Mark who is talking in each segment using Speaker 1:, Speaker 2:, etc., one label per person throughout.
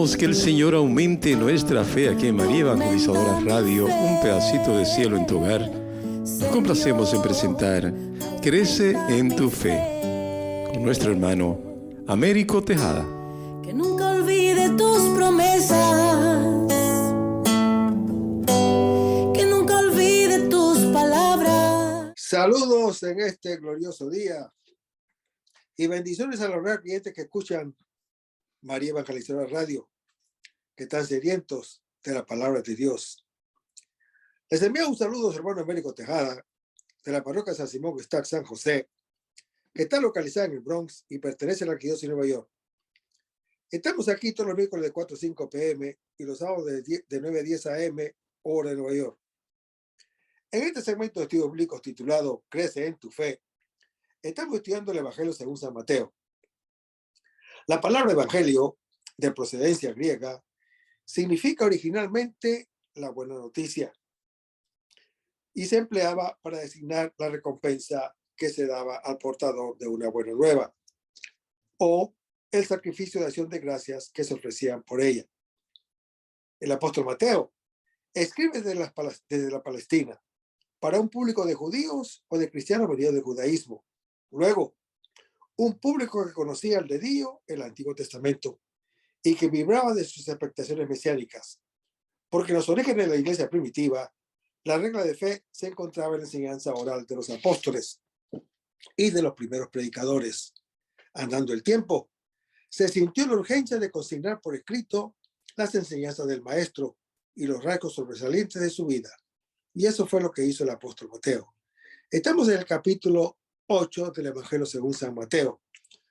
Speaker 1: Dejemos que el Señor aumente nuestra fe aquí en María Evangelizadora Radio, un pedacito de cielo en tu hogar. Nos complacemos en presentar Crece en tu fe, con nuestro hermano Américo Tejada.
Speaker 2: Que nunca olvide tus promesas, que nunca olvide tus palabras.
Speaker 3: Saludos en este glorioso día y bendiciones a los reales clientes que escuchan María Evangelizadora Radio, que están sedientos de la palabra de Dios. Les envío un saludo a su hermano Américo Tejada, de la parroquia San Simón Stack San José, que está localizada en el Bronx y pertenece a la Arquidiócesis de Nueva York. Estamos aquí todos los miércoles de 4 a 5 p.m. y los sábados de 9 a 10 a.m. hora de Nueva York. En este segmento de estudios bíblicos titulado Crece en tu fe, estamos estudiando el Evangelio según San Mateo. La palabra evangelio, de procedencia griega, significa originalmente la buena noticia y se empleaba para designar la recompensa que se daba al portador de una buena nueva o el sacrificio de acción de gracias que se ofrecían por ella. El apóstol Mateo escribe desde la Palestina para un público de judíos o de cristianos venidos del judaísmo. Luego, un público que conocía el dedillo el Antiguo Testamento y que vibraba de sus expectaciones mesiánicas, porque en los orígenes de la iglesia primitiva, la regla de fe se encontraba en la enseñanza oral de los apóstoles y de los primeros predicadores. Andando el tiempo, se sintió la urgencia de consignar por escrito las enseñanzas del maestro y los rasgos sobresalientes de su vida. Y eso fue lo que hizo el apóstol Mateo. Estamos en el capítulo 8 del Evangelio según San Mateo.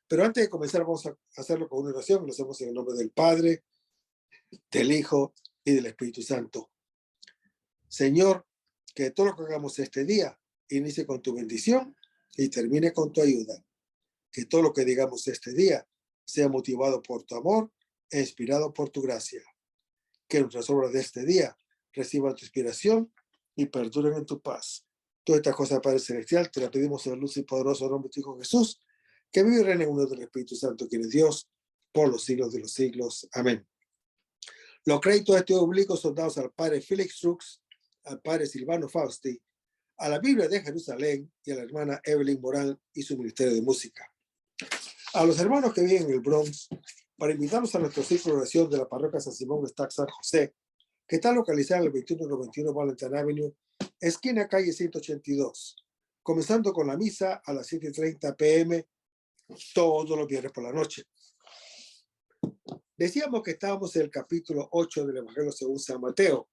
Speaker 3: Pero antes de comenzar vamos a hacerlo con una oración. Lo hacemos en el nombre del Padre, del Hijo y del Espíritu Santo. Señor, que todo lo que hagamos este día inicie con tu bendición y termine con tu ayuda. Que todo lo que digamos este día sea motivado por tu amor e inspirado por tu gracia. Que nuestras obras de este día reciban tu inspiración y perduren en tu paz. Todas estas cosas, Padre Celestial, te las pedimos en el luz y poderoso nombre de tu Hijo Jesús, que vive y reina en uno del Espíritu Santo, quien es Dios, por los siglos de los siglos. Amén. Los créditos de estudios bíblicos son dados al Padre Felix Trux, al Padre Silvano Fausti, a la Biblia de Jerusalén y a la hermana Evelyn Morán y su ministerio de música. A los hermanos que viven en el Bronx, para invitarlos a nuestro ciclo de oración de la parroquia San Simón Stack San José, que está localizada en el 2191 Valentine Avenue, esquina calle 182, comenzando con la misa a las 7:30 p.m. todos los viernes por la noche. Decíamos que estábamos en el capítulo 8 del Evangelio según San Mateo,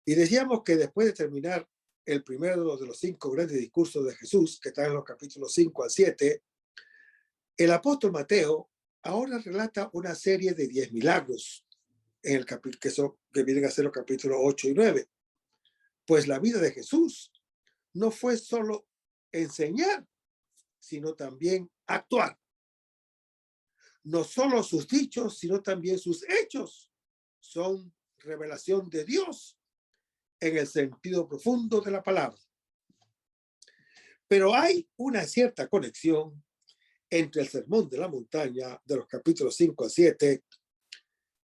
Speaker 3: y decíamos que después de terminar el primero de los 5 grandes discursos de Jesús, que están en los capítulos 5 al 7, el apóstol Mateo ahora relata una serie de 10 milagros en el que vienen a ser los capítulos 8 y 9. Pues la vida de Jesús no fue solo enseñar, sino también actuar. No solo sus dichos, sino también sus hechos son revelación de Dios en el sentido profundo de la palabra. Pero hay una cierta conexión entre el sermón de la montaña de los capítulos 5 a 7,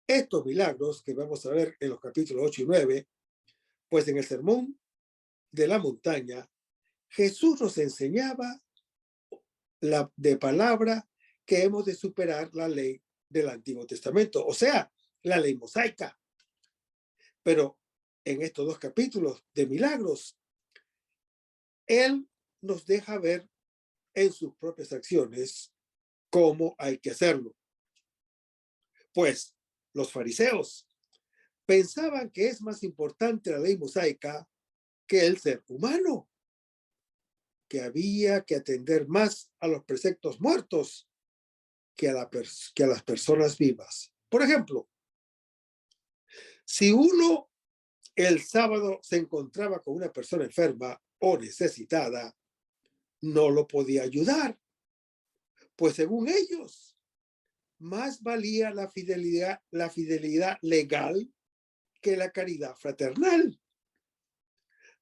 Speaker 3: estos milagros que vamos a ver en los capítulos 8 y 9, pues en el sermón de la montaña Jesús nos enseñaba de palabra que hemos de superar la ley del Antiguo Testamento, o sea, la ley mosaica. Pero en estos 2 capítulos de milagros, Él nos deja ver en sus propias acciones cómo hay que hacerlo. Pues los fariseos pensaban que es más importante la ley mosaica que el ser humano, que había que atender más a los preceptos muertos que a las personas vivas. Por ejemplo, si uno el sábado se encontraba con una persona enferma o necesitada, no lo podía ayudar, pues según ellos, más valía la fidelidad legal que la caridad fraternal,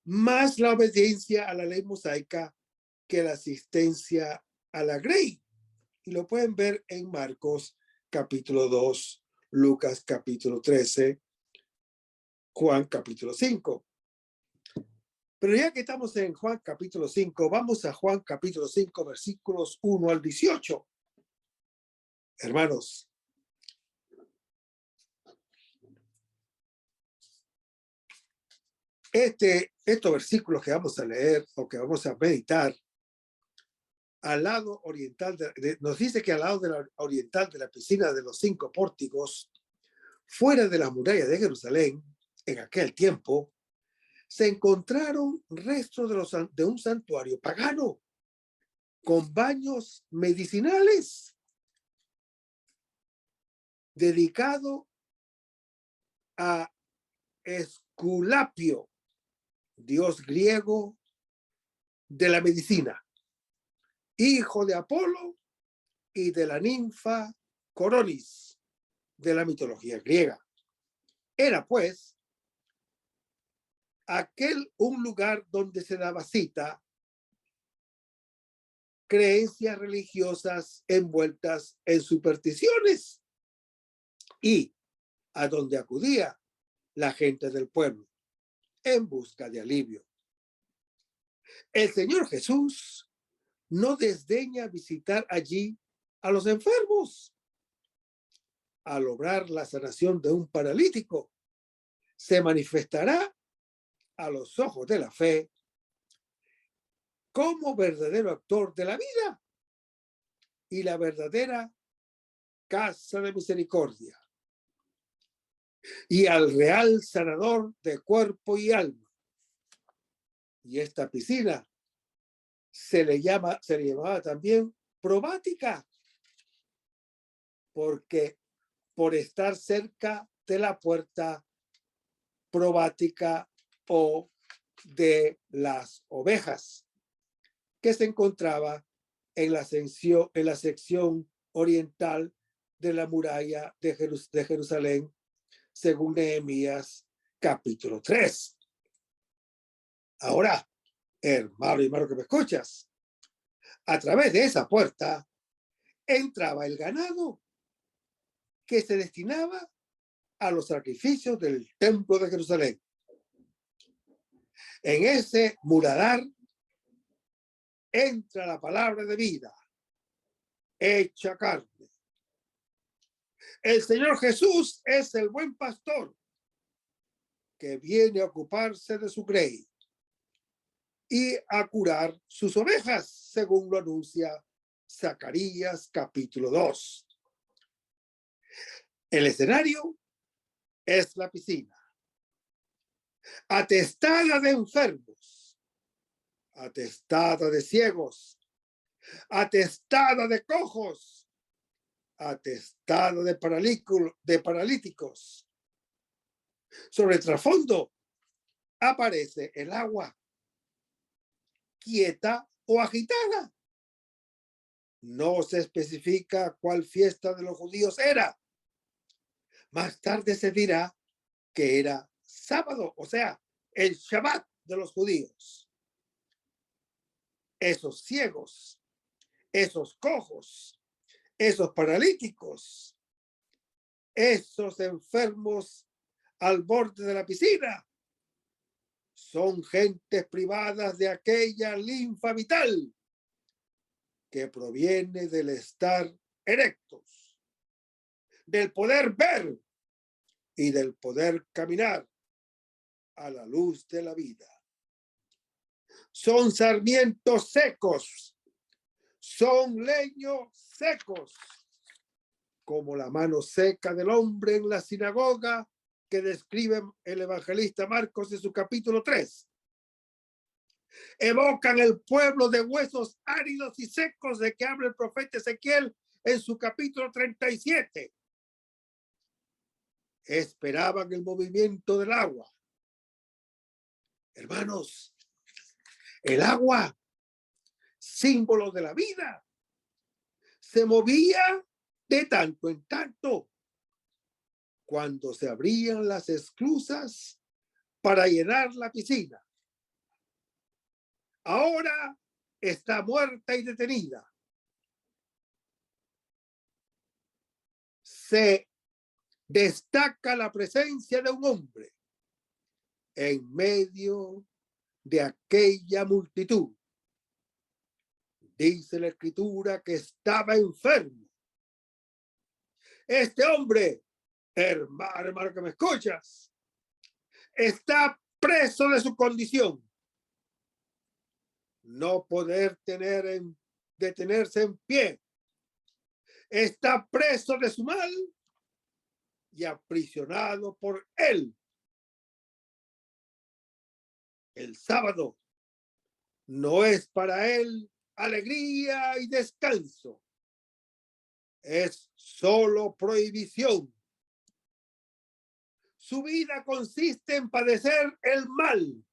Speaker 3: más la obediencia a la ley mosaica que la asistencia a la grey. Y lo pueden ver en Marcos capítulo 2, Lucas capítulo 13, Juan capítulo 5. Pero ya que estamos en Juan capítulo 5, vamos a Juan capítulo 5, versículos 1 al 18. Hermanos, estos versículos que vamos a leer o que vamos a meditar, al lado oriental, nos dice que al lado de la oriental de la piscina de los 5 pórticos, fuera de las murallas de Jerusalén, en aquel tiempo, se encontraron restos de un santuario pagano con baños medicinales dedicado a Esculapio, dios griego de la medicina, hijo de Apolo y de la ninfa Coronis de la mitología griega. Era pues aquel un lugar donde se daba cita creencias religiosas envueltas en supersticiones y a donde acudía la gente del pueblo en busca de alivio. El Señor Jesús no desdeña visitar allí a los enfermos. Al obrar la sanación de un paralítico, se manifestará a los ojos de la fe como verdadero actor de la vida y la verdadera casa de misericordia, y al real sanador de cuerpo y alma. Y esta piscina se le llamaba también probática, porque por estar cerca de la puerta probática o de las ovejas, que se encontraba en la sección oriental de la muralla de Jerusalén, según Nehemías capítulo 3. Ahora, hermano y hermano que me escuchas, a través de esa puerta entraba el ganado que se destinaba a los sacrificios del templo de Jerusalén. En ese muladar entra la palabra de vida, hecha carne. El Señor Jesús es el buen pastor que viene a ocuparse de su grey y a curar sus ovejas, según lo anuncia Zacarías capítulo 2. El escenario es la piscina, atestada de enfermos, atestada de ciegos, atestada de cojos, atestada de paralíticos. Sobre el trasfondo aparece el agua, quieta o agitada. No se especifica cuál fiesta de los judíos era. Más tarde se dirá que era sábado, o sea, el Shabbat de los judíos. Esos ciegos, esos cojos, esos paralíticos, esos enfermos al borde de la piscina, son gentes privadas de aquella linfa vital que proviene del estar erectos, del poder ver y del poder caminar a la luz de la vida. Son sarmientos secos, son leños secos, como la mano seca del hombre en la sinagoga que describe el evangelista Marcos en su capítulo 3. Evocan el pueblo de huesos áridos y secos de que habla el profeta Ezequiel en su capítulo 37. Esperaban el movimiento del agua. Hermanos, el agua, símbolo de la vida, se movía de tanto en tanto cuando se abrían las esclusas para llenar la piscina. Ahora está muerta y detenida. Se destaca la presencia de un hombre en medio de aquella multitud. Dice la Escritura que estaba enfermo. Este hombre, hermano que me escuchas, está preso de su condición. No poder detenerse en pie. Está preso de su mal y aprisionado por él. El sábado no es para él alegría y descanso. Es solo prohibición. Su vida consiste en padecer el mal.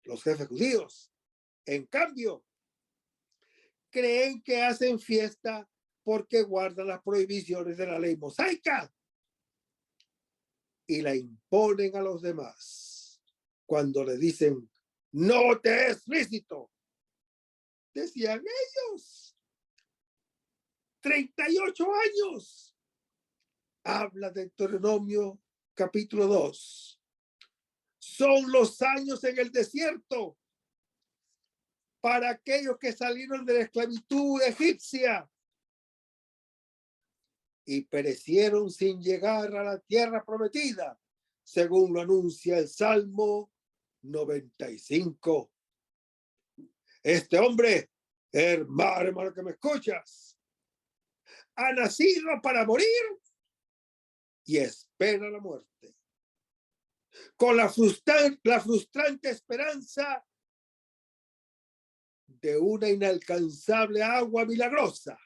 Speaker 3: Los jefes judíos, en cambio, creen que hacen fiesta porque guardan las prohibiciones de la ley mosaica y la imponen a los demás. Cuando le dicen, no te es lícito, decían ellos, 38 años. Habla de Deuteronomio capítulo 2. Son los años en el desierto para aquellos que salieron de la esclavitud egipcia y perecieron sin llegar a la tierra prometida, según lo anuncia el Salmo 95. Este hombre, hermano que me escuchas, ha nacido para morir y espera la muerte. Con la frustrante esperanza de una inalcanzable agua milagrosa.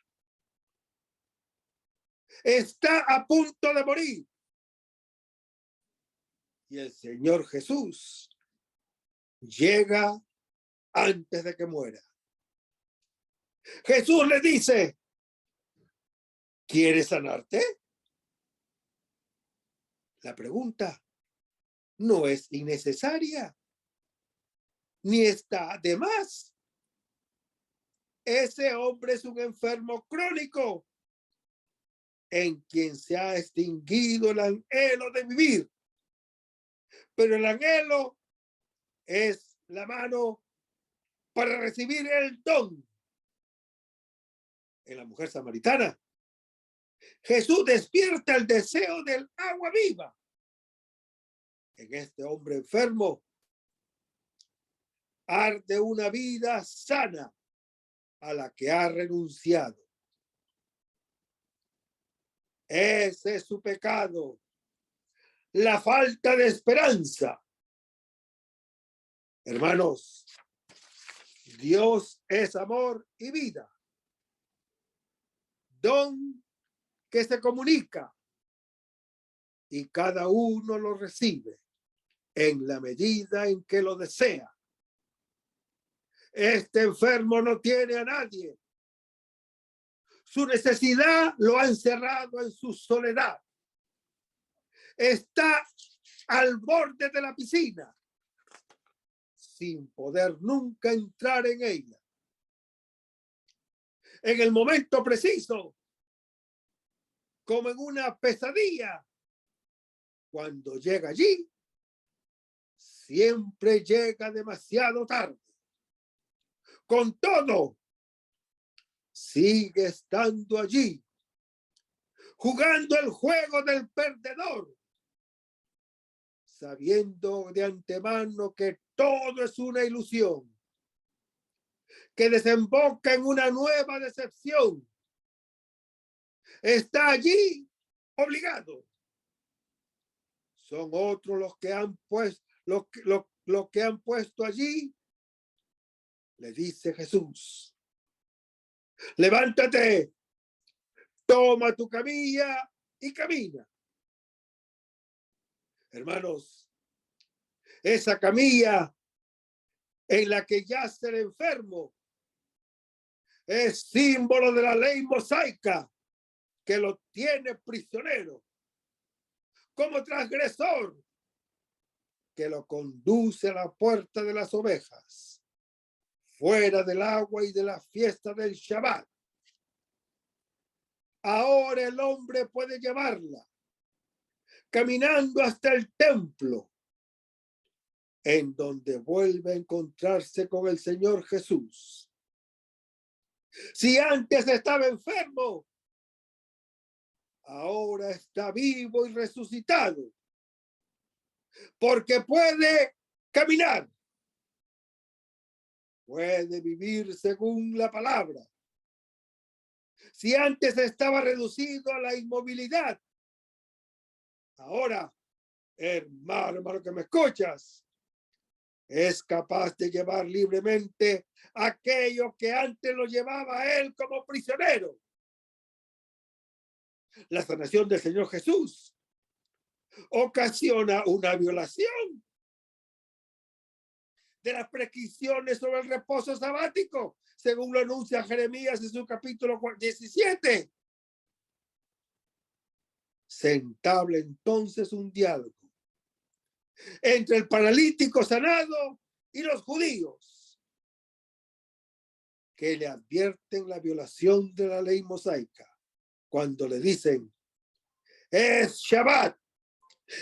Speaker 3: Está a punto de morir. Y el Señor Jesús llega antes de que muera. Jesús le dice, ¿quieres sanarte? La pregunta no es innecesaria, ni está de más. Ese hombre es un enfermo crónico en quien se ha extinguido el anhelo de vivir. Pero el anhelo es la mano para recibir el don. En la mujer samaritana, Jesús despierta el deseo del agua viva. En este hombre enfermo arde una vida sana a la que ha renunciado. Ese es su pecado, la falta de esperanza. Hermanos, Dios es amor y vida. Don que se comunica y cada uno lo recibe en la medida en que lo desea. Este enfermo no tiene a nadie. Su necesidad lo ha encerrado en su soledad. Está al borde de la piscina, sin poder nunca entrar en ella. En el momento preciso, como en una pesadilla, cuando llega allí, siempre llega demasiado tarde. Con todo, sigue estando allí, jugando el juego del perdedor, sabiendo de antemano que todo es una ilusión, que desemboca en una nueva decepción. Está allí obligado. Son otros los que han puesto, lo que han puesto allí. Le dice Jesús, levántate, toma tu camilla y camina. Hermanos, esa camilla en la que yace el enfermo es símbolo de la ley mosaica que lo tiene prisionero, como transgresor que lo conduce a la puerta de las ovejas, fuera del agua y de la fiesta del Shabbat. ahora el hombre puede llevarla caminando hasta el templo, en donde vuelve a encontrarse con el Señor Jesús. Si antes estaba enfermo, ahora está vivo y resucitado, porque puede caminar, puede vivir según la palabra. Si antes estaba reducido a la inmovilidad, ahora, hermano que me escuchas, es capaz de llevar libremente aquello que antes lo llevaba a él como prisionero. La sanación del Señor Jesús ocasiona una violación de las prescripciones sobre el reposo sabático, según lo anuncia Jeremías en su capítulo 17. Se entabla entonces un diálogo entre el paralítico sanado y los judíos, que le advierten la violación de la ley mosaica cuando le dicen: es Shabbat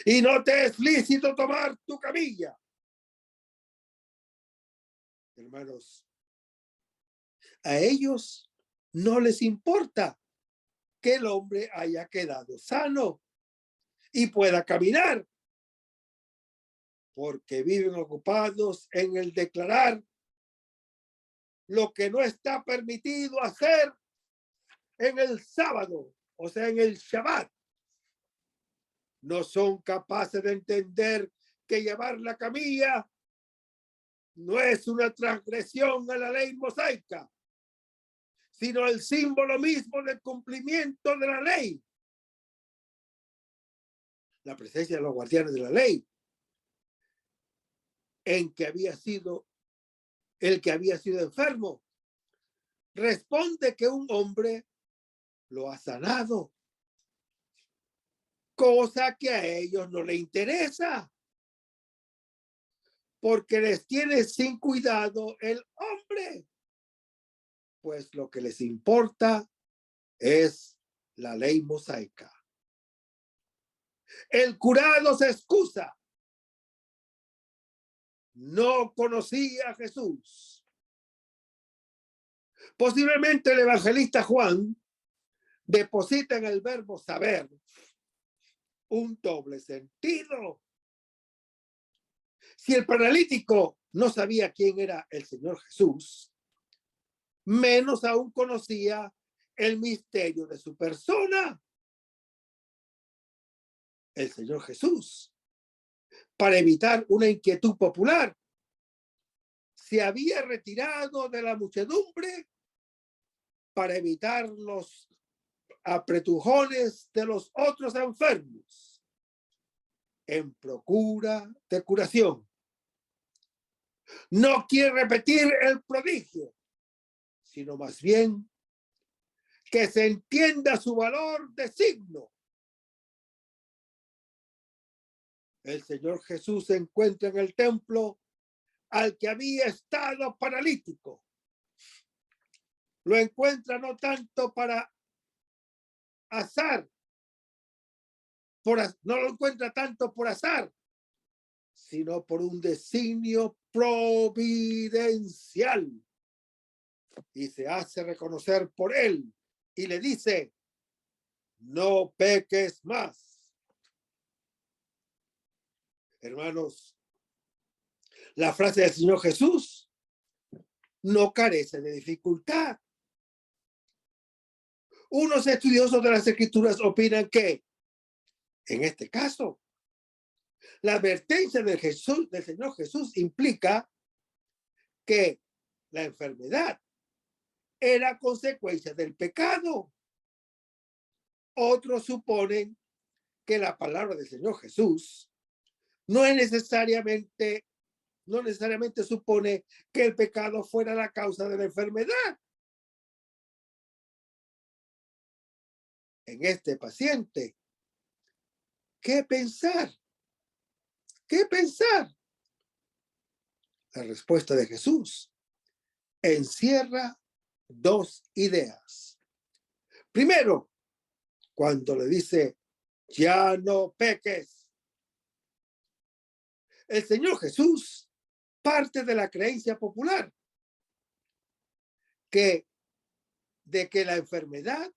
Speaker 3: y no te es lícito tomar tu camilla. Hermanos, a ellos no les importa que el hombre haya quedado sano y pueda caminar, porque viven ocupados en el declarar lo que no está permitido hacer en el sábado, o sea, en el Shabbat. No son capaces de entender que llevar la camilla no es una transgresión a la ley mosaica, sino el símbolo mismo del cumplimiento de la ley. La presencia de los guardianes de la ley, en que había sido el que había sido enfermo, responde que un hombre lo ha sanado, cosa que a ellos no les interesa, porque les tiene sin cuidado el hombre, pues lo que les importa es la ley mosaica. El curado se excusa: no conocía a Jesús. Posiblemente el evangelista Juan deposita en el verbo saber un doble sentido. Si el paralítico no sabía quién era el Señor Jesús, menos aún conocía el misterio de su persona. El Señor Jesús, para evitar una inquietud popular, se había retirado de la muchedumbre para evitar los apretujones de los otros enfermos, en procura de curación. No quiere repetir el prodigio, sino más bien que se entienda su valor de signo. El Señor Jesús se encuentra en el templo al que había estado paralítico. Lo encuentra no tanto para azar, no lo encuentra tanto por azar, sino por un designio providencial. Y se hace reconocer por él y le dice: no peques más. Hermanos, la frase del Señor Jesús no carece de dificultad. Unos estudiosos de las Escrituras opinan que, en este caso, la advertencia del Señor Jesús implica que la enfermedad era consecuencia del pecado. Otros suponen que la palabra del Señor Jesús no necesariamente supone que el pecado fuera la causa de la enfermedad. En este paciente, ¿qué pensar? ¿Qué pensar? La respuesta de Jesús encierra dos ideas. Primero, cuando le dice, ya no peques. El Señor Jesús parte de la creencia popular de que la enfermedad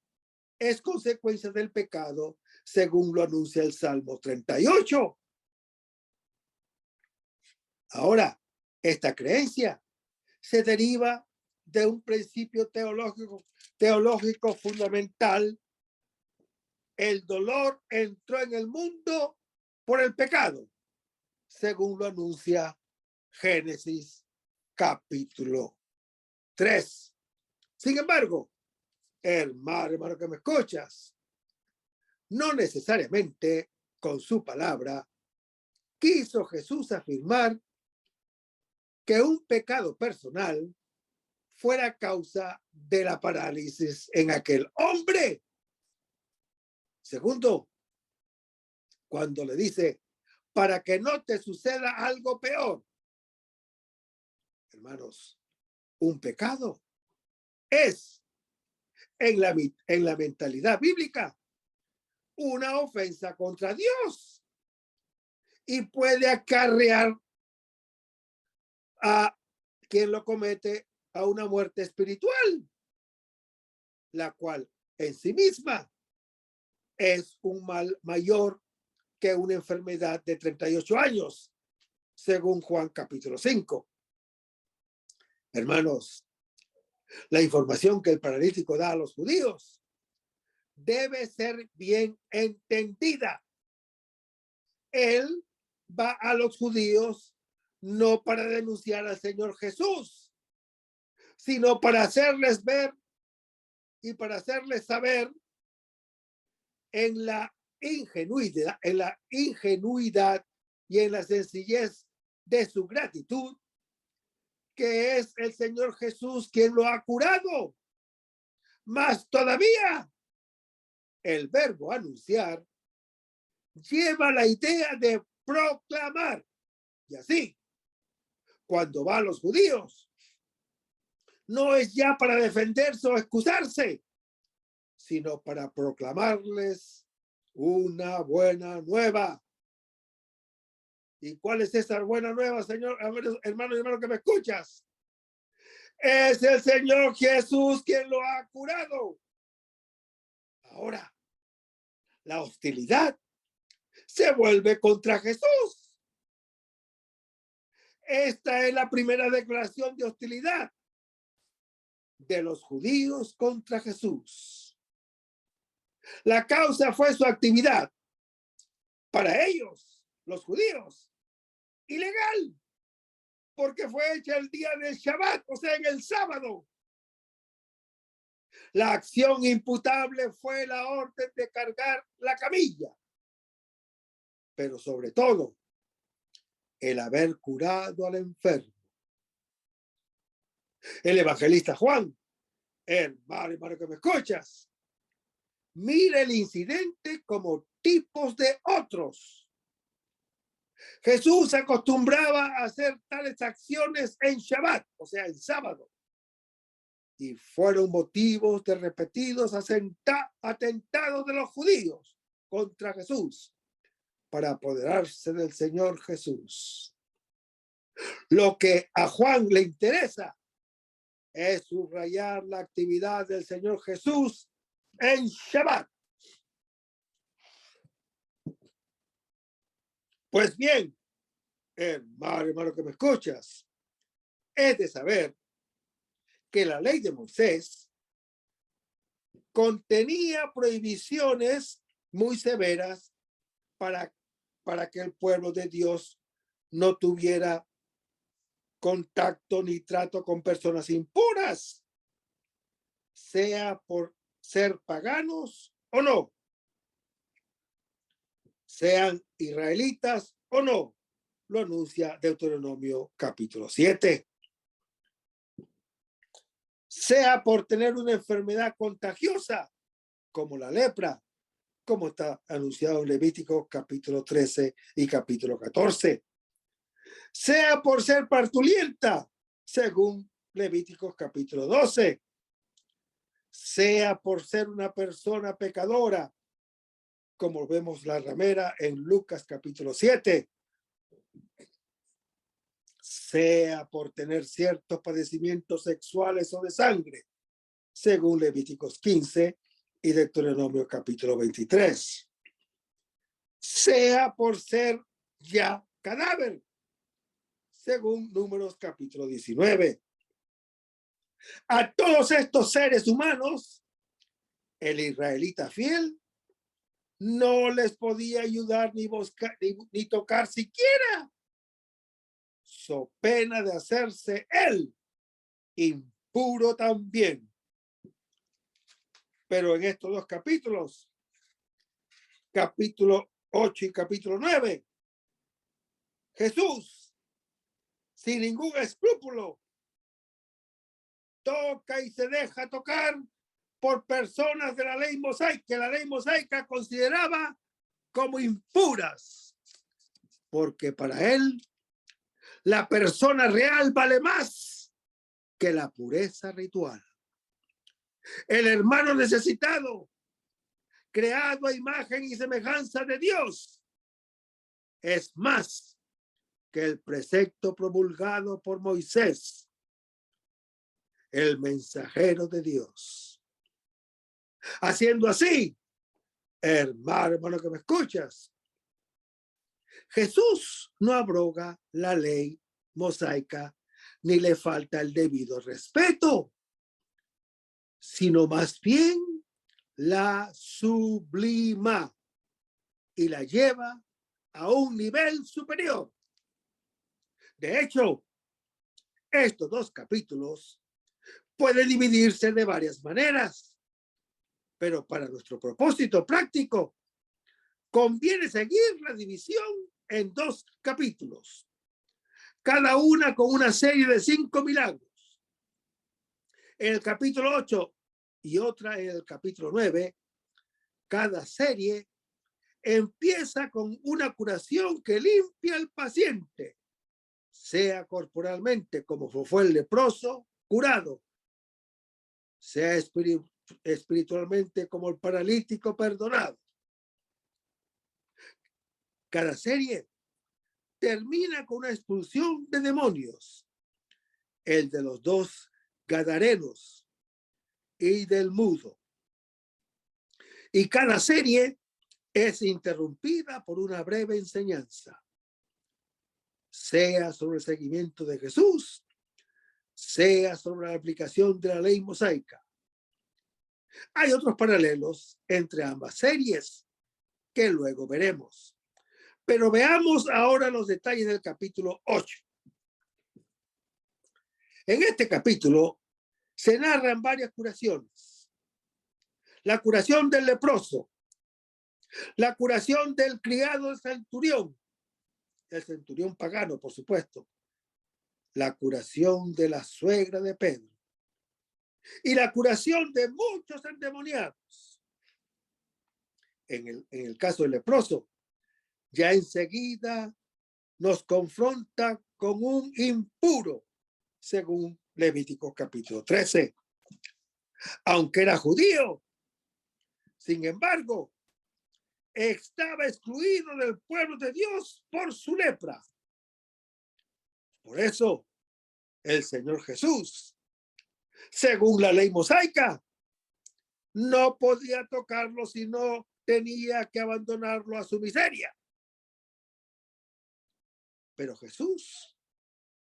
Speaker 3: es consecuencia del pecado, según lo anuncia el Salmo 38. Ahora, esta creencia se deriva de un principio teológico fundamental. El dolor entró en el mundo por el pecado, según lo anuncia Génesis capítulo 3. Sin embargo, hermano que me escuchas, no necesariamente con su palabra quiso Jesús afirmar que un pecado personal fuera causa de la parálisis en aquel hombre. Segundo, cuando le dice, para que no te suceda algo peor. Hermanos, un pecado es, en la mentalidad bíblica, una ofensa contra Dios y puede acarrear a quien lo comete a una muerte espiritual, la cual en sí misma es un mal mayor que una enfermedad de 38 años, según Juan capítulo 5. Hermanos, la información que el paralítico da a los judíos debe ser bien entendida. Él va a los judíos no para denunciar al Señor Jesús, sino para hacerles ver y para hacerles saber en la ingenuidad y en la sencillez de su gratitud, que es el Señor Jesús quien lo ha curado. Más todavía, el verbo anunciar lleva la idea de proclamar. Y así, cuando va a los judíos, no es ya para defenderse o excusarse, sino para proclamarles una buena nueva. ¿Y cuál es esa buena nueva, Señor? Hermano que me escuchas. Es el Señor Jesús quien lo ha curado. Ahora, la hostilidad se vuelve contra Jesús. Esta es la primera declaración de hostilidad de los judíos contra Jesús. La causa fue su actividad. Para ellos, los judíos, ilegal, porque fue hecha el día del Shabbat, o sea, en el sábado. La acción imputable fue la orden de cargar la camilla, pero sobre todo, el haber curado al enfermo. El evangelista Juan, hermano que me escuchas, mira el incidente como tipos de otros. Jesús acostumbraba a hacer tales acciones en Shabbat, o sea, en sábado, y fueron motivos de repetidos atentados de los judíos contra Jesús para apoderarse del Señor Jesús. Lo que a Juan le interesa es subrayar la actividad del Señor Jesús en Shabbat. Pues bien, hermano que me escuchas, es de saber que la ley de Moisés contenía prohibiciones muy severas para que el pueblo de Dios no tuviera contacto ni trato con personas impuras, sea por ser paganos o no, sean israelitas o no, lo anuncia Deuteronomio capítulo 7. Sea por tener una enfermedad contagiosa, como la lepra, como está anunciado en Levítico capítulo 13 y capítulo 14. Sea por ser parturienta, según Levíticos capítulo 12. Sea por ser una persona pecadora, como vemos la ramera en Lucas capítulo 7, sea por tener ciertos padecimientos sexuales o de sangre, según Levíticos 15 y Deuteronomio capítulo 23, sea por ser ya cadáver, según Números capítulo 19. A todos estos seres humanos, el israelita fiel no les podía ayudar ni buscar ni tocar siquiera, so pena de hacerse él impuro también. Pero en estos dos capítulos, capítulo 8 y capítulo 9, Jesús, sin ningún escrúpulo, toca y se deja tocar por personas de la ley mosaica, que la ley mosaica consideraba como impuras, porque para él la persona real vale más que la pureza ritual. El hermano necesitado, creado a imagen y semejanza de Dios, es más que el precepto promulgado por Moisés, el mensajero de Dios. Haciendo así, hermano que me escuchas, Jesús no abroga la ley mosaica ni le falta el debido respeto, sino más bien la sublima y la lleva a un nivel superior. De hecho, estos dos capítulos pueden dividirse de varias maneras, pero para nuestro propósito práctico, conviene seguir la división en dos capítulos, cada una con una serie de 5 milagros. En el capítulo 8 y otra en el capítulo 9, cada serie empieza con una curación que limpia al paciente, sea corporalmente como fue el leproso curado, sea espiritualmente como el paralítico perdonado. Cada serie termina con una expulsión de demonios, el de los 2 gadarenos y del mudo. Y cada serie es interrumpida por una breve enseñanza, sea sobre el seguimiento de Jesús, sea sobre la aplicación de la ley mosaica. Hay otros paralelos entre ambas series que luego veremos. Pero veamos ahora los detalles del capítulo 8. En este capítulo se narran varias curaciones. La curación del leproso, la curación del criado del centurión, el centurión pagano, por supuesto, la curación de la suegra de Pedro y la curación de muchos endemoniados. En el caso del leproso, ya enseguida nos confronta con un impuro, según Levítico capítulo 13. Aunque era judío, sin embargo, estaba excluido del pueblo de Dios por su lepra. Por eso, el Señor Jesús, según la ley mosaica, no podía tocarlo, sino tenía que abandonarlo a su miseria. Pero Jesús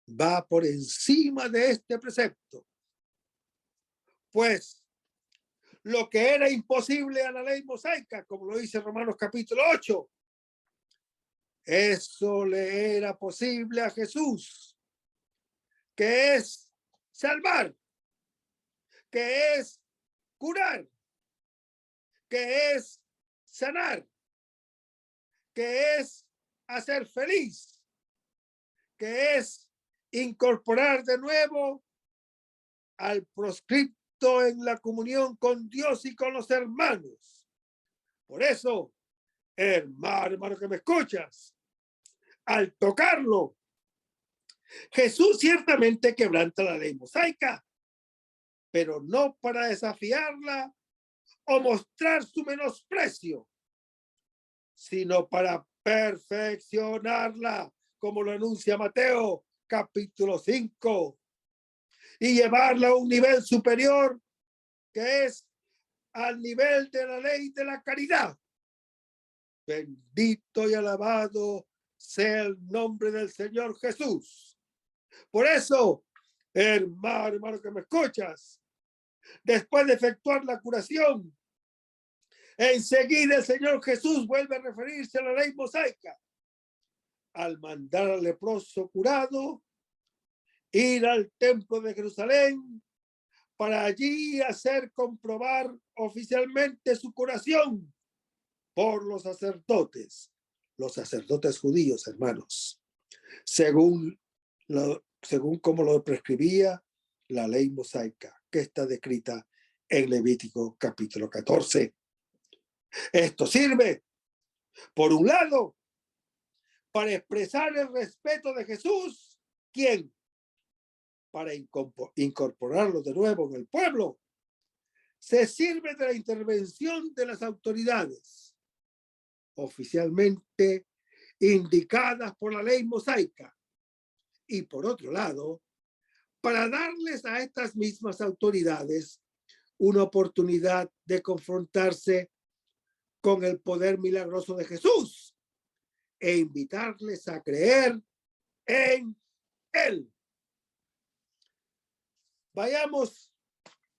Speaker 3: va por encima de este precepto, pues lo que era imposible a la ley mosaica, como lo dice Romanos capítulo 8, eso le era posible a Jesús, que es salvar, que es curar, que es sanar, que es hacer feliz, que es incorporar de nuevo al proscripto en la comunión con Dios y con los hermanos. Por eso, hermano que me escuchas, al tocarlo, Jesús ciertamente quebranta la ley mosaica, pero no para desafiarla o mostrar su menosprecio, sino para perfeccionarla, como lo anuncia Mateo capítulo 5, y llevarla a un nivel superior, que es al nivel de la ley de la caridad. Bendito y alabado sea el nombre del Señor Jesús. Por eso, hermano que me escuchas, después de efectuar la curación, enseguida el Señor Jesús vuelve a referirse a la ley mosaica al mandar al leproso curado ir al templo de Jerusalén para allí hacer comprobar oficialmente su curación por los sacerdotes judíos, hermanos, según como lo prescribía la ley mosaica que está descrita en Levítico capítulo 14. Esto sirve, por un lado, para expresar el respeto de Jesús, ¿quién? Para incorporarlo de nuevo en el pueblo. Se sirve de la intervención de las autoridades oficialmente indicadas por la ley mosaica. Y por otro lado, para darles a estas mismas autoridades una oportunidad de confrontarse con el poder milagroso de Jesús e invitarles a creer en él. Vayamos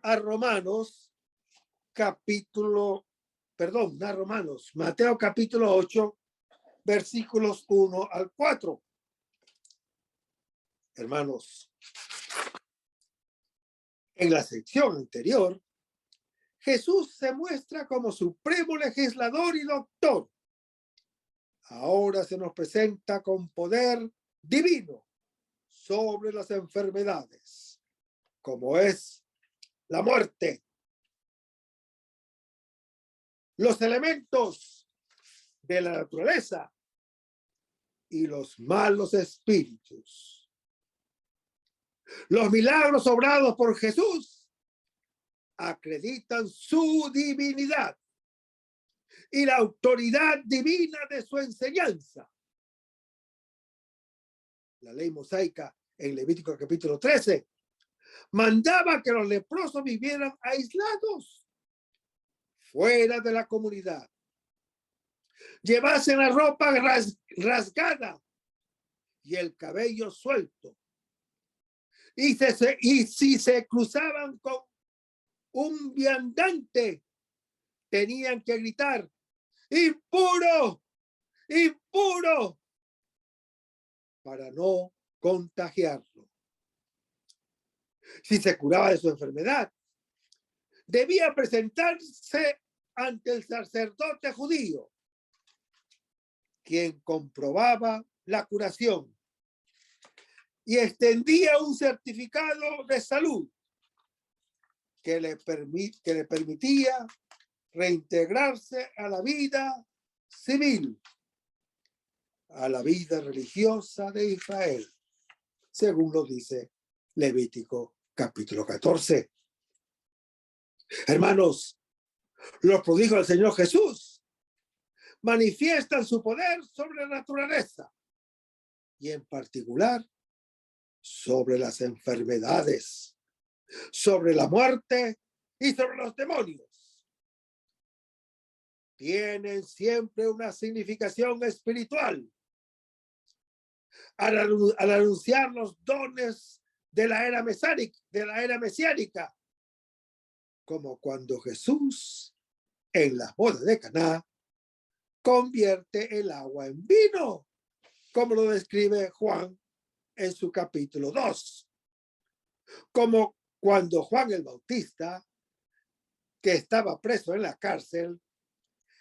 Speaker 3: a Mateo capítulo 8, versículos 1 al 4. Hermanos, en la sección anterior, Jesús se muestra como supremo legislador y doctor. Ahora se nos presenta con poder divino sobre las enfermedades, como es la muerte, los elementos de la naturaleza y los malos espíritus. Los milagros obrados por Jesús acreditan su divinidad y la autoridad divina de su enseñanza. La ley mosaica en Levítico capítulo 13 mandaba que los leprosos vivieran aislados, fuera de la comunidad, llevasen la ropa rasgada y el cabello suelto, y si se cruzaban con un viandante, tenían que gritar: ¡impuro! ¡Impuro! Para no contagiarlo. Si se curaba de su enfermedad, debía presentarse ante el sacerdote judío, quien comprobaba la curación y extendía un certificado de salud que le permitía reintegrarse a la vida civil, a la vida religiosa de Israel, según lo dice Levítico capítulo 14. Hermanos, los prodigios del Señor Jesús manifiestan su poder sobre la naturaleza y en particular sobre las enfermedades, sobre la muerte y sobre los demonios. Tienen siempre una significación espiritual. Al anunciar los dones de la era mesiánica, como cuando Jesús en las bodas de Caná convierte el agua en vino, como lo describe Juan en su capítulo 2, como cuando Juan el Bautista, que estaba preso en la cárcel,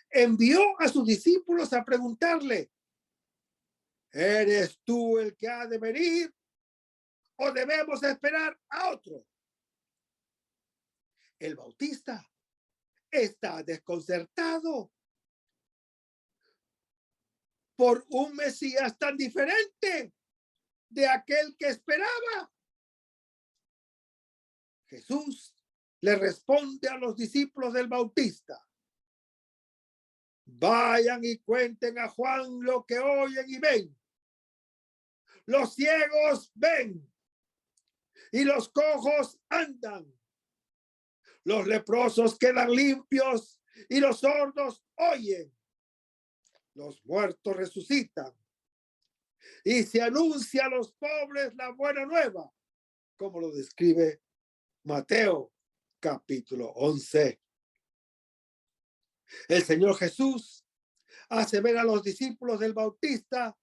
Speaker 3: envió a sus discípulos a preguntarle: ¿eres tú el que ha de venir o debemos esperar a otro? El Bautista está desconcertado por un Mesías tan diferente de aquel que esperaba. Jesús le responde a los discípulos del Bautista: Vayan y cuenten a Juan lo que oyen y ven. Los ciegos ven y los cojos andan. Los leprosos quedan limpios y los sordos oyen. Los muertos resucitan y se anuncia a los pobres la buena nueva, como lo describe Mateo capítulo 11. El Señor Jesús hace ver a los discípulos del Bautista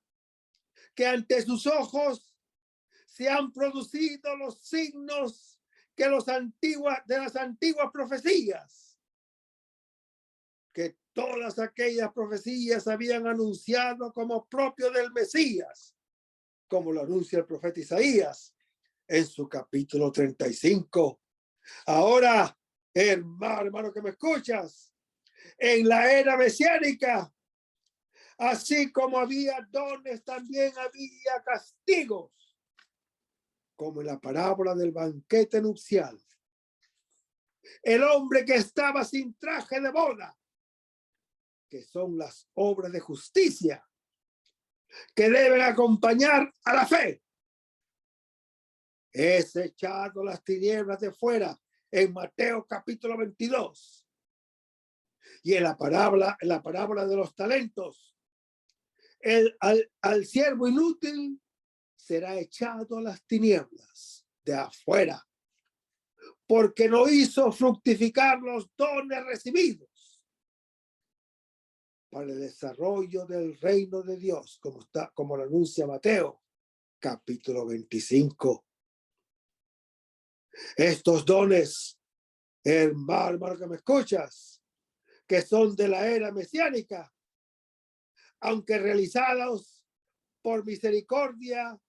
Speaker 3: que ante sus ojos se han producido los signos que de las antiguas profecías, que todas aquellas profecías habían anunciado como propio del Mesías, como lo anuncia el profeta Isaías en su capítulo 35. Ahora, hermano que me escuchas, en la era mesiánica, así como había dones, también había castigos, como en la parábola del banquete nupcial. El hombre que estaba sin traje de boda, que son las obras de justicia que deben acompañar a la fe, es echado a las tinieblas de fuera en Mateo capítulo 22. Y en la parábola de los talentos, al siervo inútil será echado a las tinieblas de afuera, porque no hizo fructificar los dones recibidos para el desarrollo del reino de Dios, como lo anuncia Mateo capítulo 25. Estos dones, hermano que me escuchas, que son de la era mesiánica, aunque realizados por misericordia,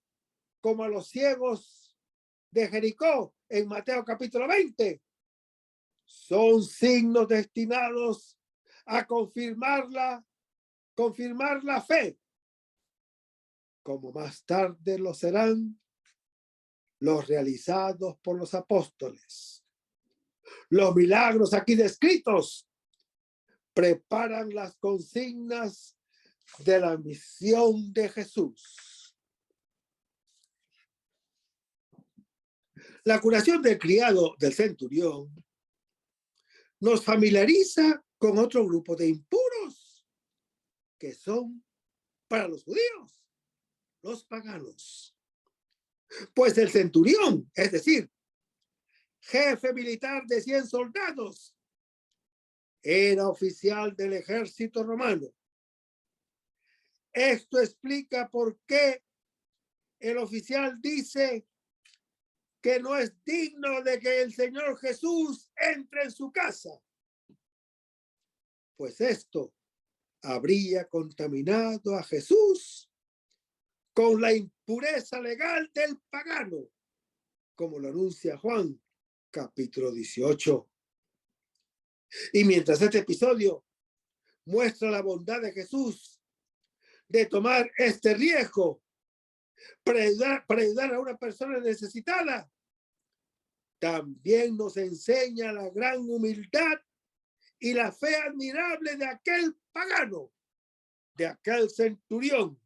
Speaker 3: como a los ciegos de Jericó en Mateo capítulo 20, son signos destinados a confirmar la fe, como más tarde lo serán los realizados por los apóstoles. Los milagros aquí descritos preparan las consignas de la misión de Jesús. La curación del criado del centurión nos familiariza con otro grupo de impuros que son para los judíos, los paganos. Pues el centurión, es decir, jefe militar de 100 soldados, era oficial del ejército romano. Esto explica por qué el oficial dice que no es digno de que el Señor Jesús entre en su casa, pues esto habría contaminado a Jesús con la impureza legal del pagano, como lo anuncia Juan capítulo 18. Y mientras este episodio muestra la bondad de Jesús de tomar este riesgo para ayudar a una persona necesitada, también nos enseña la gran humildad y la fe admirable de aquel pagano, de aquel centurión,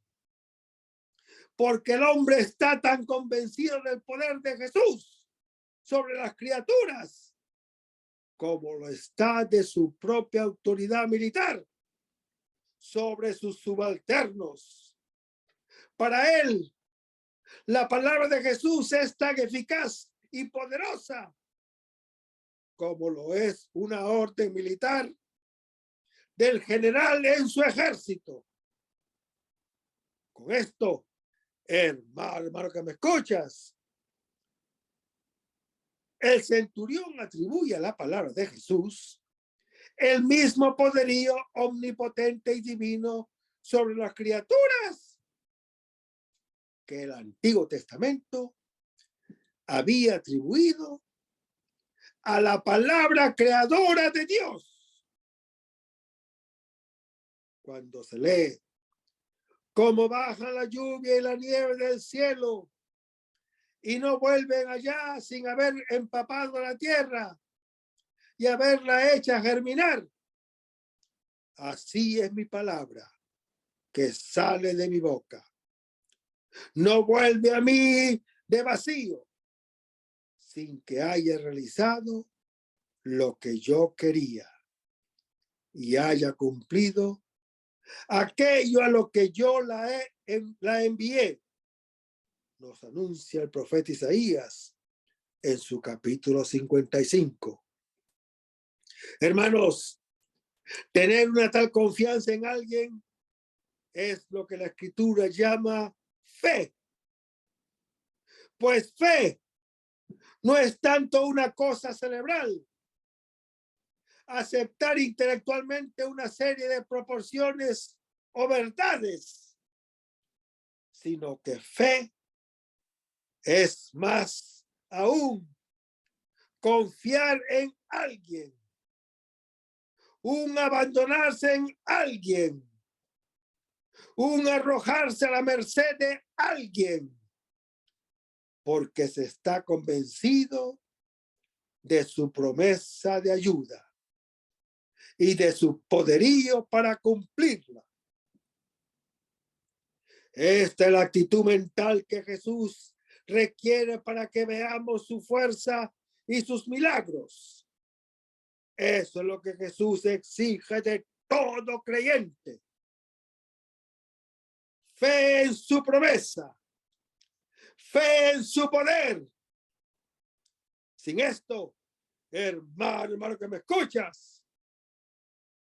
Speaker 3: porque el hombre está tan convencido del poder de Jesús sobre las criaturas como lo está de su propia autoridad militar sobre sus subalternos. Para él, la palabra de Jesús es tan eficaz y poderosa como lo es una orden militar del general en su ejército. Con esto, hermano que me escuchas, el centurión atribuye a la palabra de Jesús el mismo poderío omnipotente y divino sobre las criaturas que el Antiguo Testamento había atribuido a la palabra creadora de Dios. Cuando se lee cómo baja la lluvia y la nieve del cielo y no vuelven allá sin haber empapado la tierra y haberla hecha germinar, Así es mi palabra que sale de mi boca. No vuelve a mí de vacío, sin que haya realizado lo que yo quería y haya cumplido aquello a lo que yo la envié. Nos anuncia el profeta Isaías en su capítulo 55. Hermanos, tener una tal confianza en alguien es lo que la Escritura llama fe. Pues fe no es tanto una cosa cerebral, aceptar intelectualmente una serie de proporciones o verdades, sino que fe es más aún confiar en alguien, un abandonarse en alguien, un arrojarse a la merced de alguien, porque se está convencido de su promesa de ayuda y de su poderío para cumplirla. Esta es la actitud mental que Jesús requiere para que veamos su fuerza y sus milagros. Eso es lo que Jesús exige de todo creyente. Fe en su promesa, fe en su poder. Sin esto, hermano que me escuchas,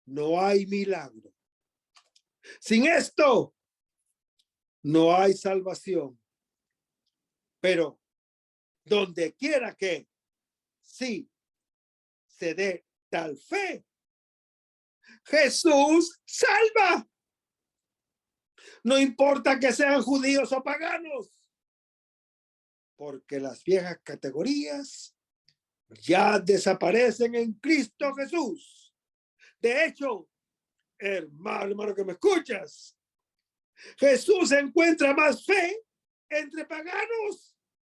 Speaker 3: no hay milagro. Sin esto, no hay salvación. Pero donde quiera que sí se dé tal fe, Jesús salva. No importa que sean judíos o paganos, porque las viejas categorías ya desaparecen en Cristo Jesús. De hecho, hermano que me escuchas, Jesús encuentra más fe entre paganos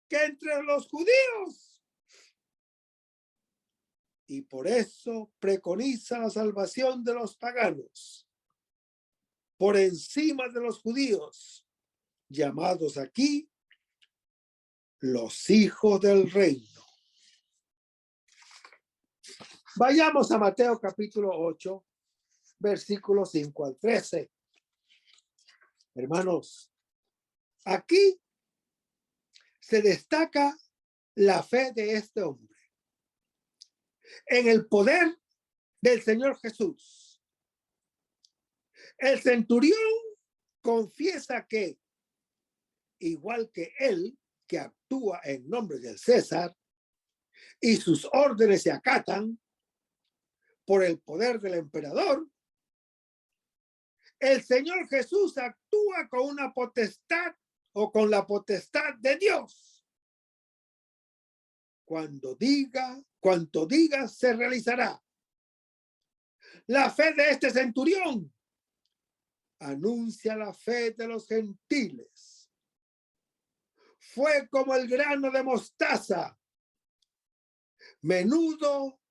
Speaker 3: que entre los judíos. Y por eso preconiza la salvación de los paganos por encima de los judíos, llamados aquí los hijos del reino. Vayamos a Mateo capítulo 8, versículos 5 al 13. Hermanos, aquí se destaca la fe de este hombre en el poder del Señor Jesús. El centurión confiesa que, igual que él, que actúa en nombre del César, y sus órdenes se acatan por el poder del emperador, el Señor Jesús actúa con una potestad o con la potestad de Dios. Cuanto diga, se realizará. La fe de este centurión anuncia la fe de los gentiles. Fue como el grano de mostaza, menudo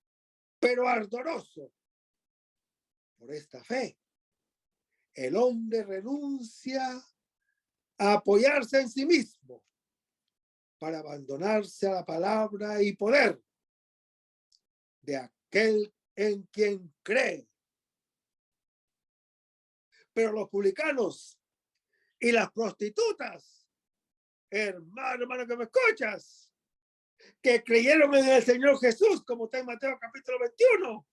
Speaker 3: pero ardoroso. Por esta fe, el hombre renuncia a apoyarse en sí mismo para abandonarse a la palabra y poder de aquel en quien cree. Pero los publicanos y las prostitutas, hermano que me escuchas, que creyeron en el Señor Jesús, como está en Mateo capítulo 21,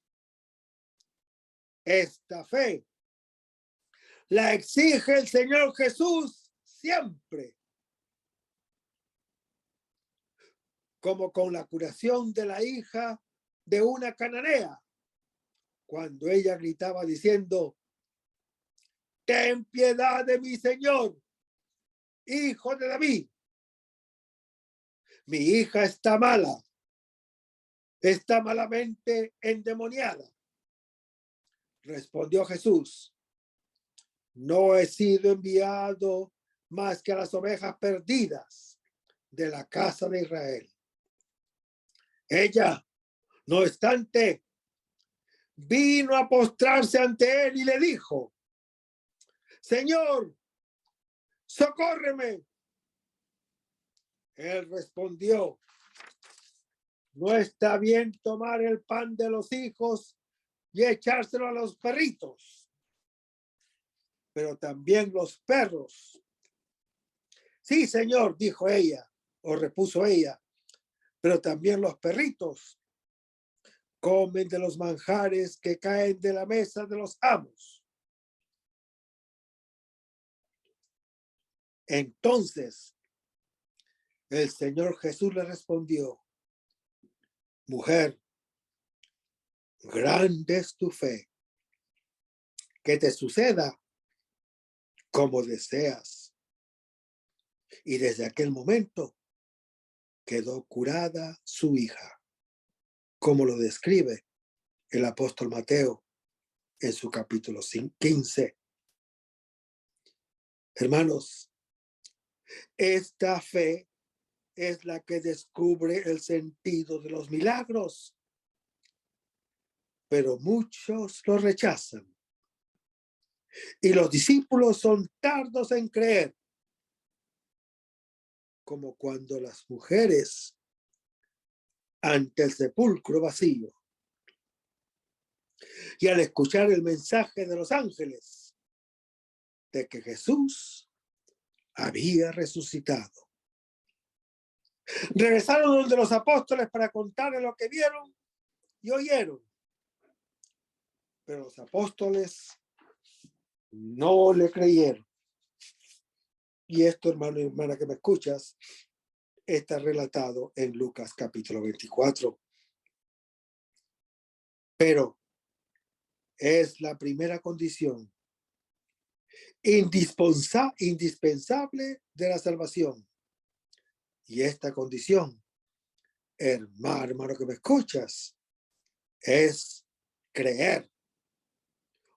Speaker 3: esta fe la exige el Señor Jesús siempre, como con la curación de la hija de una cananea, cuando ella gritaba diciendo: ten piedad de mi Señor, hijo de David. Mi hija está mala, está malamente endemoniada. Respondió Jesús: no he sido enviado más que a las ovejas perdidas de la casa de Israel. Ella, no obstante, vino a postrarse ante él y le dijo: Señor, socórreme. Él respondió: no está bien tomar el pan de los hijos y echárselo a los perritos, pero también los perros. Sí, señor, dijo ella, o repuso ella, pero también los perritos comen de los manjares que caen de la mesa de los amos. Entonces, el Señor Jesús le respondió: mujer, grande es tu fe, que te suceda como deseas. Y desde aquel momento quedó curada su hija, como lo describe el apóstol Mateo en su capítulo 15. Hermanos, esta fe es la que descubre el sentido de los milagros, pero muchos lo rechazan. Y los discípulos son tardos en creer, como cuando las mujeres ante el sepulcro vacío y al escuchar el mensaje de los ángeles de que Jesús había resucitado. Regresaron donde los apóstoles para contarles lo que vieron y oyeron. Pero los apóstoles no le creyeron. Y esto, hermano y hermana que me escuchas, está relatado en Lucas capítulo 24. Pero es la primera condición indispensable de la salvación. Y esta condición, hermano que me escuchas, es creer.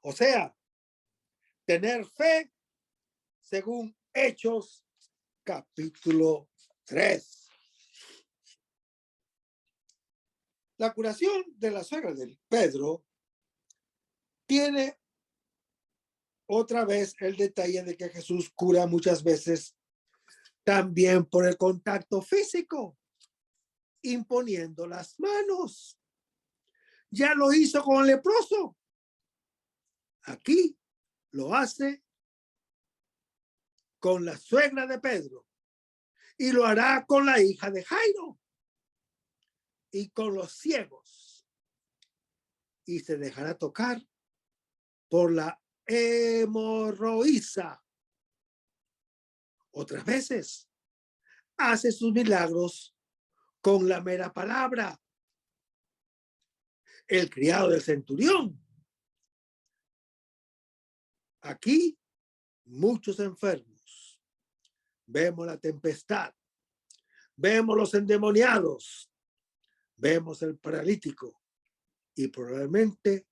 Speaker 3: O sea, tener fe según Hechos capítulo 3. La curación de la suegra de Pedro tiene otra vez el detalle de que Jesús cura muchas veces también por el contacto físico, imponiendo las manos. Ya lo hizo con el leproso. Aquí lo hace con la suegra de Pedro y lo hará con la hija de Jairo y con los ciegos, y se dejará tocar por la hemorroísa. Otras veces hace sus milagros con la mera palabra. El criado del centurión. Aquí muchos enfermos. Vemos la tempestad. Vemos los endemoniados. Vemos el paralítico y probablemente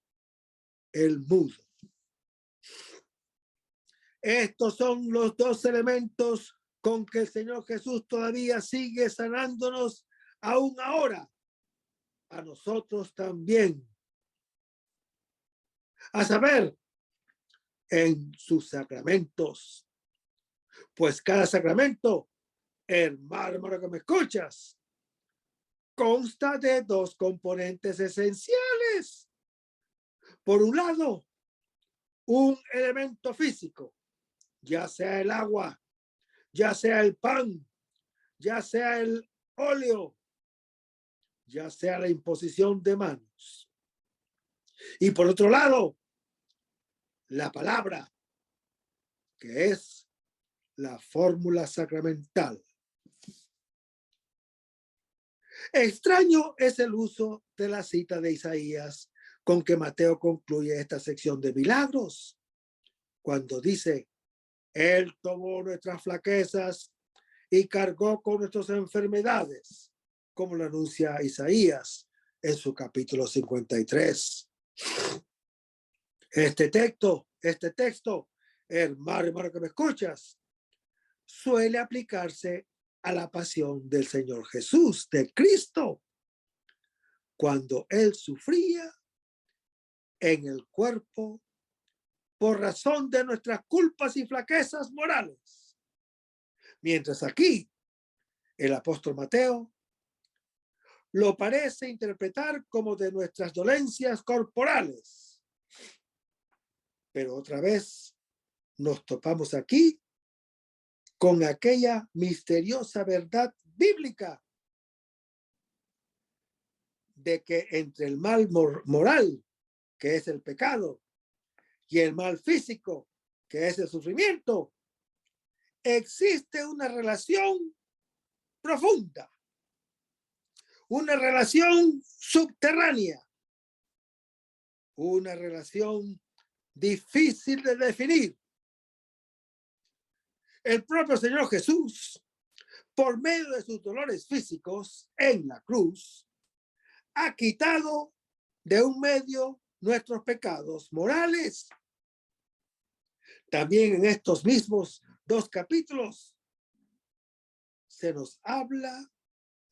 Speaker 3: el mudo. Estos son los dos elementos con que el Señor Jesús todavía sigue sanándonos aún ahora. A nosotros también. A saber, en sus sacramentos. Pues cada sacramento, hermano que me escuchas, consta de dos componentes esenciales. Por un lado, un elemento físico, ya sea el agua, ya sea el pan, ya sea el óleo, ya sea la imposición de manos. Y por otro lado, la palabra, que es la fórmula sacramental. Extraño es el uso de la cita de Isaías con que Mateo concluye esta sección de milagros, cuando dice: Él tomó nuestras flaquezas y cargó con nuestras enfermedades, como lo anuncia Isaías en su capítulo 53. Este texto, hermano que me escuchas, suele aplicarse a la pasión del Señor Jesús, de Cristo, cuando Él sufría en el cuerpo por razón de nuestras culpas y flaquezas morales. Mientras aquí el apóstol Mateo lo parece interpretar como de nuestras dolencias corporales. Pero otra vez nos topamos aquí con aquella misteriosa verdad bíblica de que entre el mal moral, que es el pecado, y el mal físico, que es el sufrimiento, existe una relación profunda, una relación subterránea, una relación difícil de definir. El propio Señor Jesús, por medio de sus dolores físicos en la cruz, ha quitado de un medio nuestros pecados morales. También en estos mismos 2 capítulos se nos habla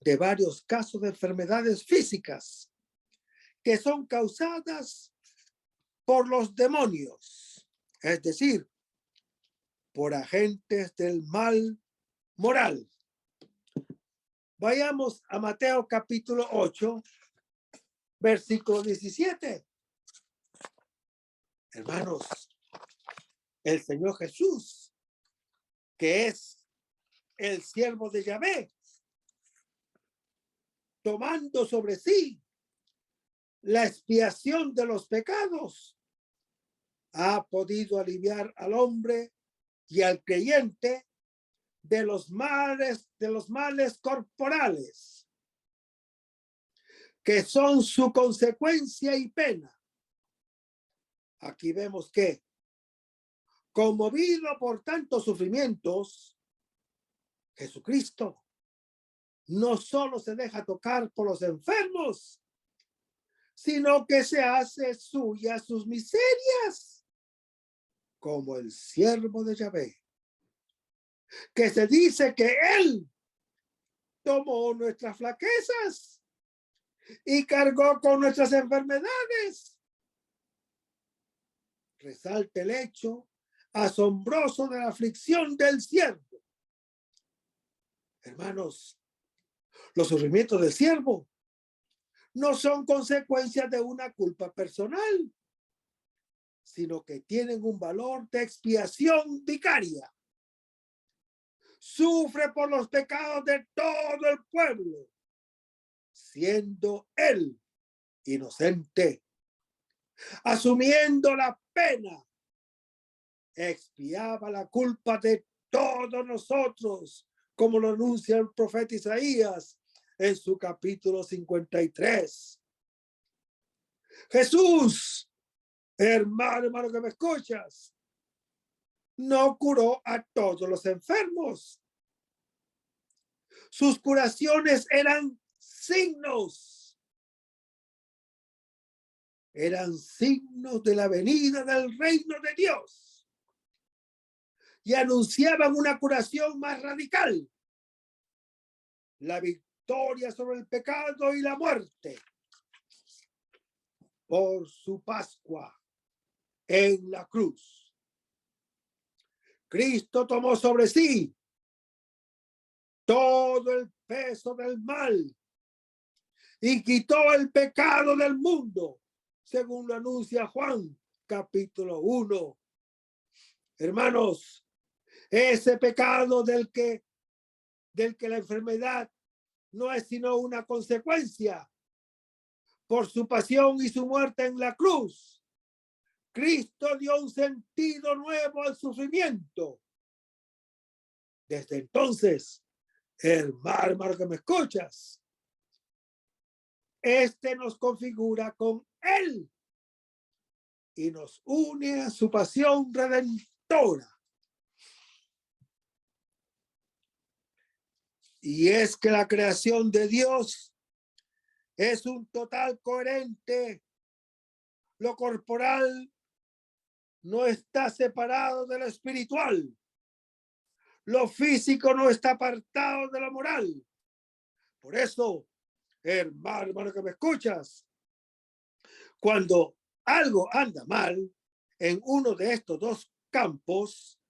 Speaker 3: de varios casos de enfermedades físicas que son causadas por los demonios, es decir, por agentes del mal moral. Vayamos a Mateo capítulo 8, versículo 17. Hermanos, el Señor Jesús, que es el siervo de Yahvé, tomando sobre sí la expiación de los pecados, ha podido aliviar al hombre y al creyente de los males corporales, que son su consecuencia y pena. Aquí vemos que, conmovido por tantos sufrimientos, Jesucristo no solo se deja tocar por los enfermos, sino que se hace suya sus miserias, como el siervo de Yahvé, que se dice que él tomó nuestras flaquezas y cargó con nuestras enfermedades. Resalta el hecho asombroso de la aflicción del siervo. Hermanos, los sufrimientos del siervo no son consecuencias de una culpa personal, sino que tienen un valor de expiación vicaria. Sufre por los pecados de todo el pueblo, siendo él inocente, asumiendo la pena, expiaba la culpa de todos nosotros, como lo anuncia el profeta Isaías en su capítulo 53. Jesús, hermano que me escuchas, no curó a todos los enfermos. Sus curaciones eran signos. Eran signos de la venida del reino de Dios. Y anunciaban una curación más radical. La victoria sobre el pecado y la muerte. Por su Pascua en la cruz. Cristo tomó sobre sí todo el peso del mal y quitó el pecado del mundo, según lo anuncia Juan, capítulo 1. Hermanos, ese pecado del que la enfermedad no es sino una consecuencia por su pasión y su muerte en la cruz. Cristo dio un sentido nuevo al sufrimiento. Desde entonces, hermano que me escuchas, nos configura con él y nos une a su pasión redentora. Y es que la creación de Dios es un total coherente. Lo corporal no está separado de lo espiritual. Lo físico no está apartado de lo moral. Por eso, hermano que me escuchas, cuando algo anda mal en uno de estos dos campos,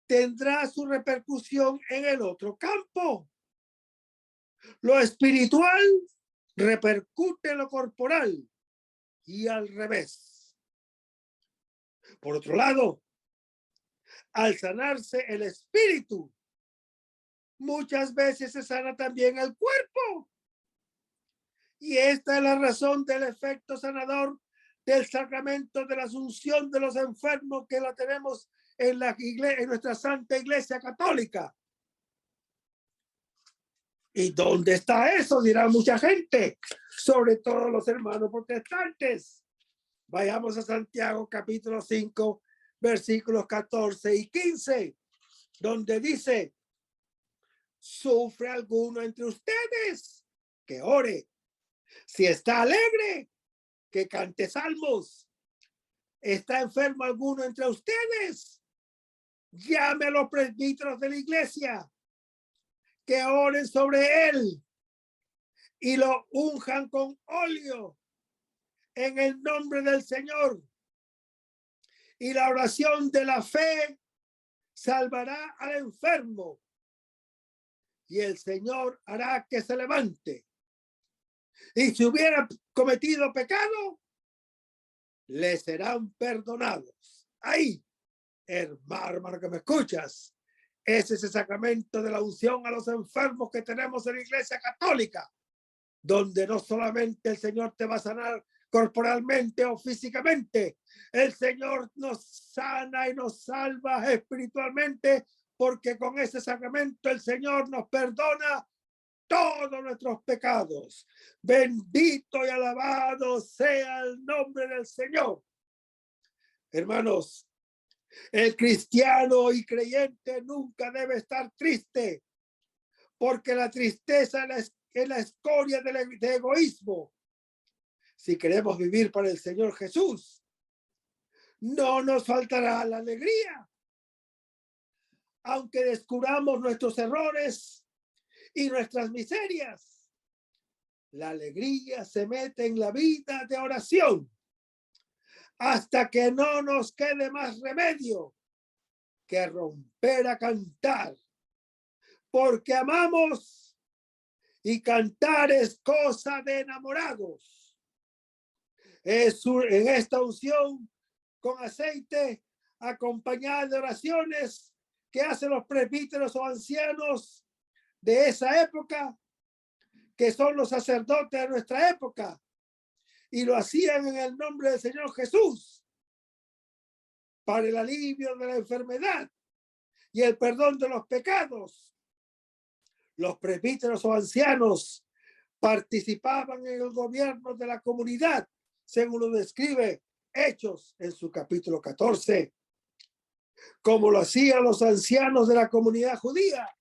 Speaker 3: tendrá su repercusión en el otro campo. Lo espiritual repercute en lo corporal y al revés. Por otro lado, al sanarse el espíritu, muchas veces se sana también el cuerpo. Y esta es la razón del efecto sanador del sacramento de la asunción de los enfermos que la tenemos en nuestra Santa Iglesia Católica. ¿Y dónde está eso? Dirá mucha gente, sobre todo los hermanos protestantes. Vayamos a Santiago capítulo 5, versículos 14 y 15, donde dice: ¿sufre alguno entre ustedes? Que ore. Si está alegre, que cante salmos. ¿Está enfermo alguno entre ustedes? Llame a los presbíteros de la iglesia, que oren sobre él y lo unjan con óleo en el nombre del Señor. Y la oración de la fe salvará al enfermo, y el Señor hará que se levante. Y si hubiera cometido pecado, le serán perdonados. Ahí, hermano que me escuchas, ese es el sacramento de la unción a los enfermos que tenemos en la Iglesia Católica, donde no solamente el Señor te va a sanar corporalmente o físicamente, el Señor nos sana y nos salva espiritualmente, porque con ese sacramento el Señor nos perdona todos nuestros pecados. Bendito y alabado sea el nombre del Señor. Hermanos, el cristiano y creyente nunca debe estar triste, porque la tristeza es la escoria del egoísmo. Si queremos vivir para el Señor Jesús, no nos faltará la alegría. Aunque descubramos nuestros errores y nuestras miserias, la alegría se mete en la vida de oración hasta que no nos quede más remedio que romper a cantar, porque amamos y cantar es cosa de enamorados. En esta unción con aceite acompañada de oraciones que hacen los presbíteros o ancianos de esa época, que son los sacerdotes de nuestra época, y lo hacían en el nombre del Señor Jesús para el alivio de la enfermedad y el perdón de los pecados. Los presbíteros o ancianos participaban en el gobierno de la comunidad, según lo describe Hechos en su capítulo 14, como lo hacían los ancianos de la comunidad judía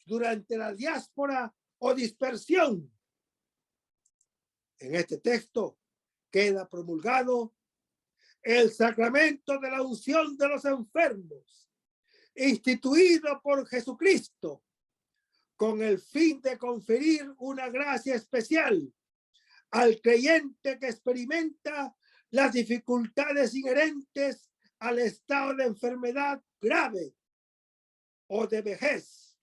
Speaker 3: durante la diáspora o dispersión. En este texto queda promulgado el sacramento de la unción de los enfermos, instituido por Jesucristo, con el fin de conferir una gracia especial al creyente que experimenta las dificultades inherentes al estado de enfermedad grave o de vejez.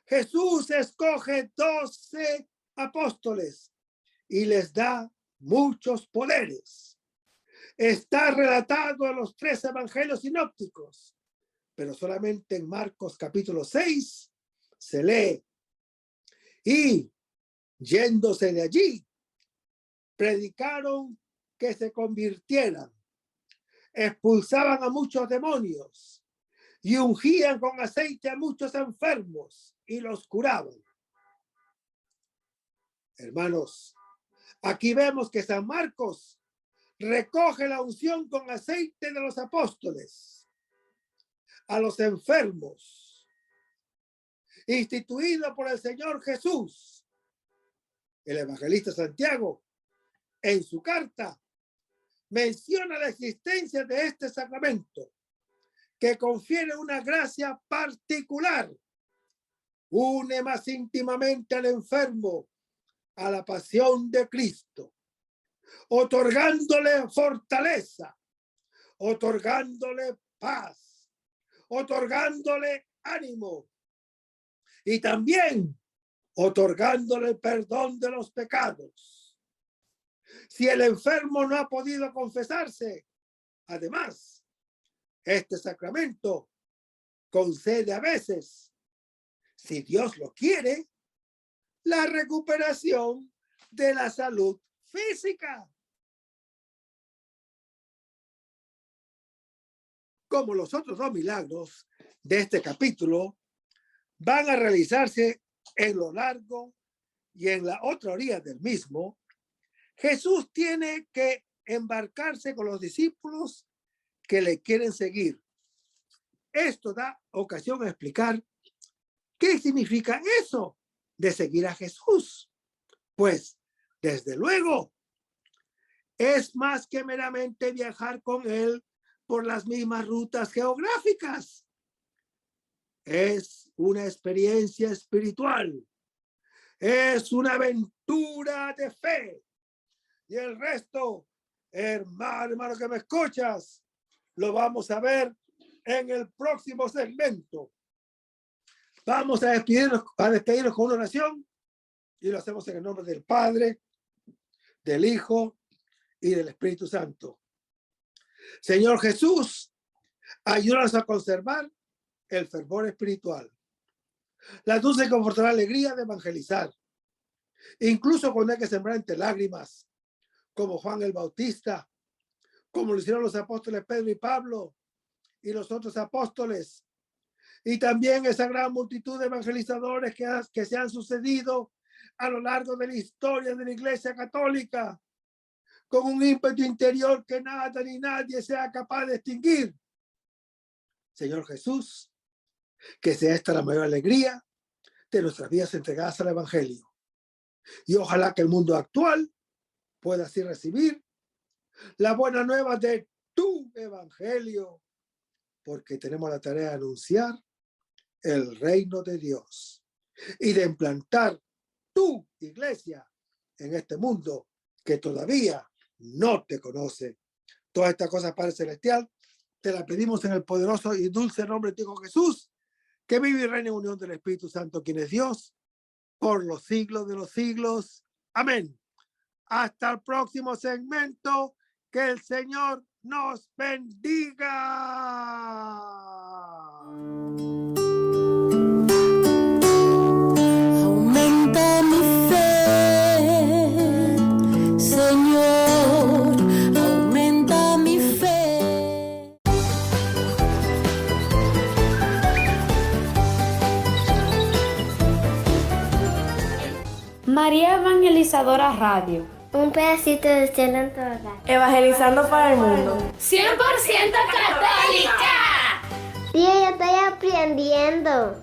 Speaker 3: Jesús escoge 12 apóstoles y les da muchos poderes. Está relatado en los 3 evangelios sinópticos, pero solamente en Marcos capítulo 6 se lee: y yéndose de allí, predicaron que se convirtieran, expulsaban a muchos demonios y ungían con aceite a muchos enfermos y los curaban. Hermanos, aquí vemos que San Marcos recoge la unción con aceite de los apóstoles a los enfermos, instituido por el Señor Jesús. El evangelista Santiago, en su carta, menciona la existencia de este sacramento, que confiere una gracia particular, une más íntimamente al enfermo a la pasión de Cristo, otorgándole fortaleza, otorgándole paz, otorgándole ánimo y también otorgándole el perdón de los pecados. Si el enfermo no ha podido confesarse, además, este sacramento concede a veces, si Dios lo quiere, la recuperación de la salud física. Como los otros dos milagros de este capítulo van a realizarse en lo largo y en la otra orilla del mismo, Jesús tiene que embarcarse con los discípulos que le quieren seguir. Esto da ocasión a explicar qué significa eso de seguir a Jesús. Pues, desde luego, es más que meramente viajar con él por las mismas rutas geográficas. Es una experiencia espiritual. Es una aventura de fe. Y el resto, hermano que me escuchas, lo vamos a ver en el próximo segmento. Vamos a despedirnos con una oración y lo hacemos en el nombre del Padre, del Hijo y del Espíritu Santo. Señor Jesús, ayúdanos a conservar el fervor espiritual, la dulce y confortable alegría de evangelizar, incluso cuando hay que sembrar entre lágrimas, como Juan el Bautista, como lo hicieron los apóstoles Pedro y Pablo y los otros apóstoles, y también esa gran multitud de evangelizadores que se han sucedido a lo largo de la historia de la Iglesia Católica, con un ímpetu interior que nada ni nadie sea capaz de extinguir. Señor Jesús, que sea esta la mayor alegría de nuestras vidas entregadas al Evangelio. Y ojalá que el mundo actual pueda así recibir la buena nueva de tu Evangelio, porque tenemos la tarea de anunciar el reino de Dios y de implantar tu iglesia en este mundo que todavía no te conoce. Todas estas cosas, Padre Celestial, te las pedimos en el poderoso y dulce nombre de tu Hijo Jesús, que vive y reina en unión del Espíritu Santo, quien es Dios, por los siglos de los siglos. Amén. Hasta el próximo segmento. Que el Señor nos bendiga.
Speaker 2: Aumenta mi fe, Señor, aumenta mi fe.
Speaker 4: María Evangelizadora Radio.
Speaker 5: Un pedacito de cielo en tu hogar.
Speaker 4: Evangelizando para el mundo.
Speaker 6: 100% católica.
Speaker 5: Tía, yo estoy aprendiendo.